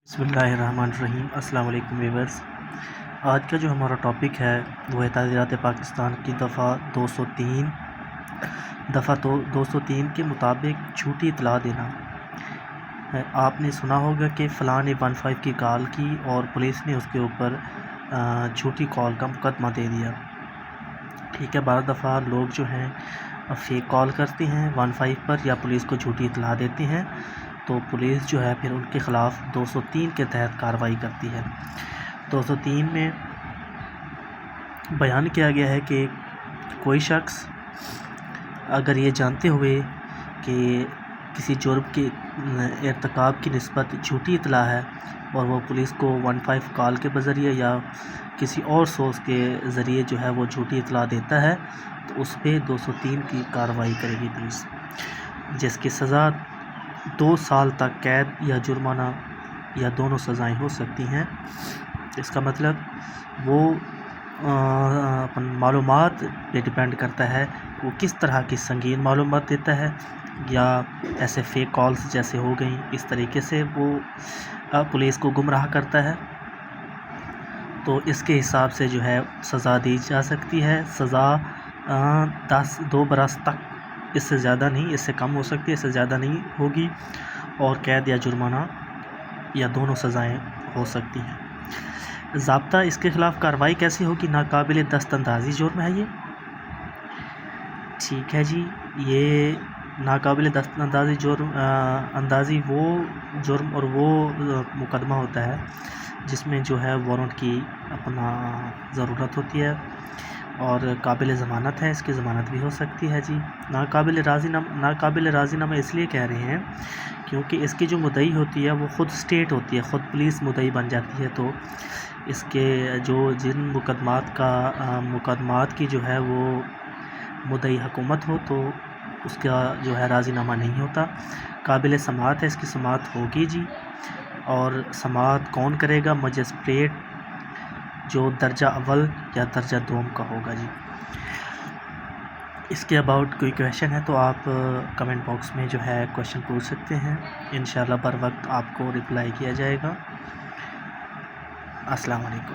بسم اللہ الرحمن الرحیم۔ السلام علیکم ویورز۔ آج کا جو ہمارا ٹاپک ہے وہ ہے تعزیرات پاکستان کی دفعہ 203 کے مطابق جھوٹی اطلاع دینا ہے۔ آپ نے سنا ہوگا کہ فلاں نے 15 کی کال کی اور پولیس نے اس کے اوپر جھوٹی کال کا مقدمہ دے دیا۔ ٹھیک ہے، بعض دفعہ لوگ جو ہیں فیک کال کرتے ہیں 15 پر یا پولیس کو جھوٹی اطلاع دیتے ہیں، تو پولیس جو ہے پھر ان کے خلاف 203 کے تحت کارروائی کرتی ہے۔ 203 میں بیان کیا گیا ہے کہ کوئی شخص اگر یہ جانتے ہوئے کہ کسی جرم کے ارتکاب کی نسبت جھوٹی اطلاع ہے اور وہ پولیس کو 15 کال کے بذریعے یا کسی اور سورس کے ذریعے جو ہے وہ جھوٹی اطلاع دیتا ہے، تو اس پہ 203 کی کارروائی کرے گی پولیس، جس کی سزا 2 سال تک قید یا جرمانہ یا دونوں سزائیں ہو سکتی ہیں۔ اس کا مطلب وہ معلومات پہ ڈیپینڈ کرتا ہے وہ کس طرح کی سنگین معلومات دیتا ہے، یا ایسے فیک کالز جیسے ہو گئیں اس طریقے سے وہ پولیس کو گمراہ کرتا ہے، تو اس کے حساب سے جو ہے سزا دی جا سکتی ہے۔ سزا 2 برس تک، اس سے زیادہ نہیں، اس سے کم ہو سکتی ہے، اس سے زیادہ نہیں ہوگی، اور قید یا جرمانہ یا دونوں سزائیں ہو سکتی ہیں۔ ضابطہ اس کے خلاف کارروائی کیسی ہوگی؟ ناقابل دست اندازی جرم ہے یہ۔ ٹھیک ہے جی، یہ ناقابل دست اندازی وہ جرم اور وہ مقدمہ ہوتا ہے جس میں جو ہے وارنٹ کی اپنا ضرورت ہوتی ہے اور قابل ضمانت ہے، اس کی ضمانت بھی ہو سکتی ہے جی۔ ناقابل راضی نامہ اس لیے کہہ رہے ہیں کیونکہ اس کی جو مدعی ہوتی ہے وہ خود اسٹیٹ ہوتی ہے، خود پولیس مدعی بن جاتی ہے، تو اس کے جن مقدمات کی جو ہے وہ مدعی حکومت ہو تو اس کا جو ہے راضی نامہ نہیں ہوتا۔ قابل سماعت ہے، اس کی سماعت ہوگی جی، اور سماعت کون کرے گا؟ مجسٹریٹ جو درجہ اول یا درجہ دوم کا ہوگا جی۔ اس کے اباؤٹ کوئی کویشچن ہے تو آپ کمنٹ باکس میں جو ہے کویشچن پوچھ سکتے ہیں، انشاءاللہ بر وقت آپ کو رپلائی کیا جائے گا۔ السلام علیکم۔